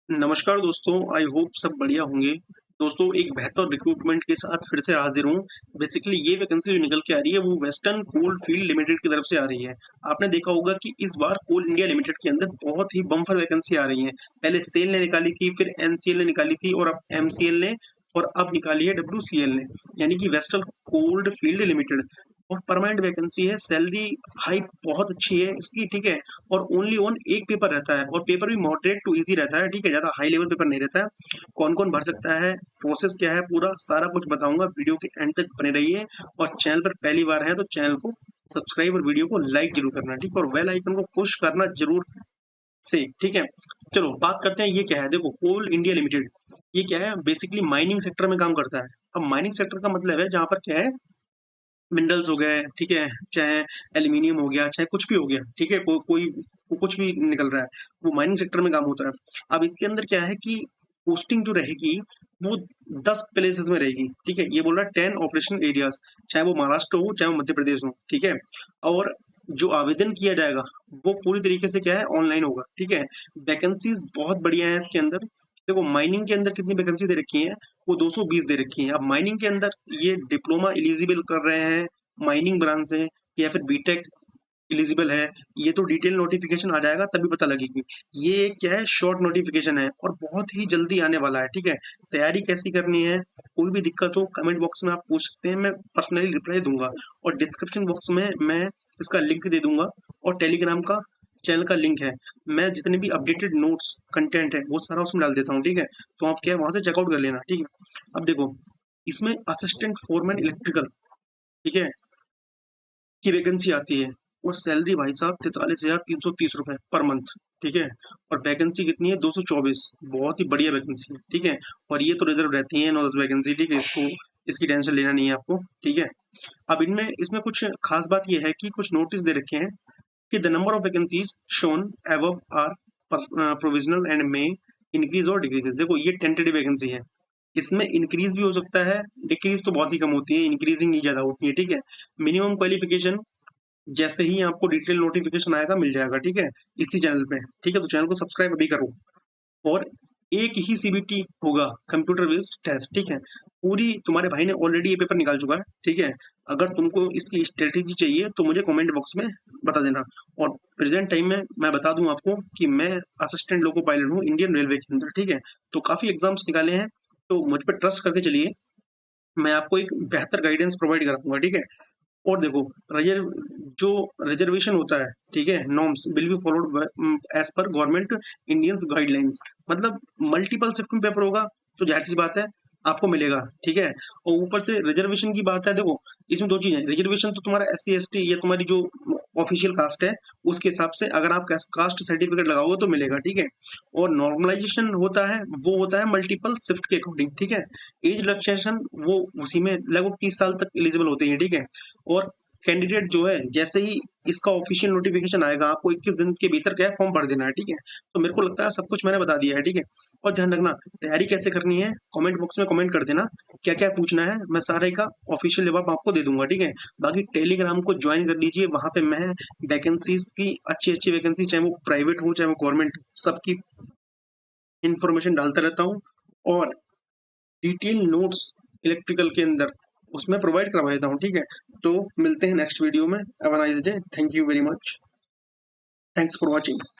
नमस्कार दोस्तों, I hope सब बढ़िया होंगे। दोस्तों एक बेहतर रिक्रूटमेंट के साथ फिर से हाज़िर हूँ। बेसिकली ये वैकेंसी जो निकल के आ रही है वो वेस्टर्न कोल फील्ड लिमिटेड की तरफ से आ रही है। आपने देखा होगा कि इस बार कोल इंडिया लिमिटेड के अंदर बहुत ही बम्पर वैकेंसी आ रही है। पहले सेल ने निकाली थी, फिर एनसीएल ने निकाली थी और अब एमसीएल ने और अब निकाली है डब्ल्यूसीएल ने, यानी कि वेस्टर्न कोल्ड फील्ड लिमिटेड। और परमानेंट वैकेंसी है, सैलरी हाइक बहुत अच्छी है इसकी, ठीक है। और ओनली ऑन एक पेपर रहता है और पेपर भी मॉडरेट टू इजी रहता है, ठीक है, ज़्यादा हाई लेवल पेपर नहीं रहता है। कौन कौन भर सकता है, प्रोसेस क्या है, पूरा सारा कुछ बताऊंगा। वीडियो के एंड तक बने रहिए और चैनल पर पहली बार है तो चैनल को सब्सक्राइब और वीडियो को लाइक जरूर करना, ठीक है, और बेल आइकन को पुश करना जरूर से, ठीक है। चलो बात करते हैं, ये क्या है। देखो कोल इंडिया लिमिटेड ये क्या है, बेसिकली माइनिंग सेक्टर में काम करता है। अब माइनिंग सेक्टर का मतलब है जहाँ पर क्या है, मिनरल्स हो गए, ठीक है, चाहे एल्यूमिनियम हो गया, चाहे कुछ भी हो गया, ठीक है, कुछ भी निकल रहा है, वो माइनिंग सेक्टर में काम होता है। अब इसके अंदर क्या है कि पोस्टिंग जो रहेगी वो 10 प्लेसेस में रहेगी, ठीक है। ये बोल रहा है 10 ऑपरेशनल एरियाज, चाहे वो महाराष्ट्र हो चाहे वो मध्य प्रदेश हो, ठीक है। और जो आवेदन किया जाएगा वो पूरी तरीके से क्या है, ऑनलाइन होगा, ठीक है। वैकेंसीज बहुत बढ़िया है इसके अंदर। देखो माइनिंग के अंदर कितनी वैकेंसी दे रखी है, वो 220 दे रखी है। अब माइनिंग के अंदर ये डिप्लोमा एलिजिबल कर रहे हैं माइनिंग ब्रांच से, या फिर बीटेक एलिजिबल है, ये तो डिटेल नोटिफिकेशन आ जाएगा तभी पता लगेगी। ये एक क्या है, शॉर्ट नोटिफिकेशन है और बहुत ही जल्दी आने वाला है, ठीक है। तैयारी कैसी करनी है, कोई भी दिक्कत हो कमेंट बॉक्स में आप पूछ सकते हैं, मैं पर्सनली रिप्लाई दूंगा। और डिस्क्रिप्शन बॉक्स में मैं इसका लिंक दे दूंगा और टेलीग्राम का चैनल का लिंक है। मैं जितने भी अपडेटेड नोट्स कंटेंट है वो सारा उसमें डाल देता हूँ, ठीक है। तो आप क्या है वहां से चेकआउट कर लेना, ठीक है। अब देखो इसमें असिस्टेंट फोरमैन इलेक्ट्रिकल, ठीक है, की वैकेंसी आती है। और सैलरी भाई साहब 43,330 रुपए पर मंथ, ठीक है। और वैकेंसी कितनी है, 224, बहुत ही बढ़िया वैकेंसी है, ठीक है। और ये तो रिजर्व रहती है 9-10 वैकेंसी, ठीक है, इसको इसकी टेंशन लेना नहीं है आपको, ठीक है। अब इनमें इसमें कुछ खास बात यह है कि कुछ नोटिस दे रखे हैं कि the number of vacancies shown above are provisional and may increase और डिक्रीजेस। देखो ये टेंटेटिव वैकेंसी है, इसमें इंक्रीज भी हो सकता है, डिक्रीज तो बहुत ही कम होती है, इंक्रीजिंग ही ज्यादा होती है, ठीक है। मिनिमम क्वालिफिकेशन जैसे ही आपको डिटेल नोटिफिकेशन आएगा मिल जाएगा, ठीक है, इसी चैनल पे, ठीक है। तो चैनल को सब्सक्राइब अभी करो। और एक ही सीबीटी होगा, कंप्यूटर बेस्ड टेस्ट, ठीक है। पूरी तुम्हारे भाई ने ऑलरेडी ये पेपर निकाल चुका है, ठीक है। अगर तुमको इसकी स्ट्रेटेजी चाहिए तो मुझे कमेंट बॉक्स में बता देना। और प्रेजेंट टाइम में मैं बता दूं आपको कि मैं असिस्टेंट लोको पायलट हूँ इंडियन रेलवे के अंदर, ठीक है। तो काफी एग्जाम्स निकाले हैं, तो मुझ पर ट्रस्ट करके चलिए, मैं आपको एक बेहतर गाइडेंस प्रोवाइड कराऊंगा, ठीक है। और देखो रिजर्व जो रिजर्वेशन होता है, ठीक है, norms will be followed as per government Indians guidelines. मतलब मल्टीपल शिफ्टिंग पेपर होगा तो जाहिर सी बात है आपको मिलेगा, ठीक है। और ऊपर से रिजर्वेशन की बात है, देखो इसमें दो चीजें, रिजर्वेशन तो तुम्हारा एस सी एस टी या तुम्हारी जो ऑफिशियल कास्ट है उसके हिसाब से, अगर आप कास्ट सर्टिफिकेट लगाओगे तो मिलेगा, ठीक है। और नॉर्मलाइजेशन होता है, वो होता है मल्टीपल शिफ्ट के अकॉर्डिंग, ठीक है। एज रिलैक्सेशन वो उसी में लगभग 30 साल तक एलिजिबल होते हैं, ठीक है। और कैंडिडेट जो है जैसे ही इसका ऑफिशियल नोटिफिकेशन आएगा आपको 21 दिन के भीतर क्या है फॉर्म भर देना है, ठीक है। तो मेरे को लगता है सब कुछ मैंने बता दिया है, ठीक है। और ध्यान रखना तैयारी कैसे करनी है, कमेंट बॉक्स में कमेंट कर देना, क्या क्या पूछना है, मैं सारे का ऑफिशियल जवाब आपको दे दूंगा, ठीक है। बाकी टेलीग्राम को ज्वाइन कर लीजिए, वहां पे मैं वैकेंसीज की अच्छी अच्छी वैकेंसी, चाहे वो प्राइवेट हो चाहे वो गवर्नमेंट, सबकी इंफॉर्मेशन डालता रहता हूँ। और डिटेल नोट्स इलेक्ट्रिकल के अंदर उसमें प्रोवाइड करवा देता हूँ, ठीक है। तो मिलते हैं नेक्स्ट वीडियो में। Have a nice day, thank you very much, thanks for watching.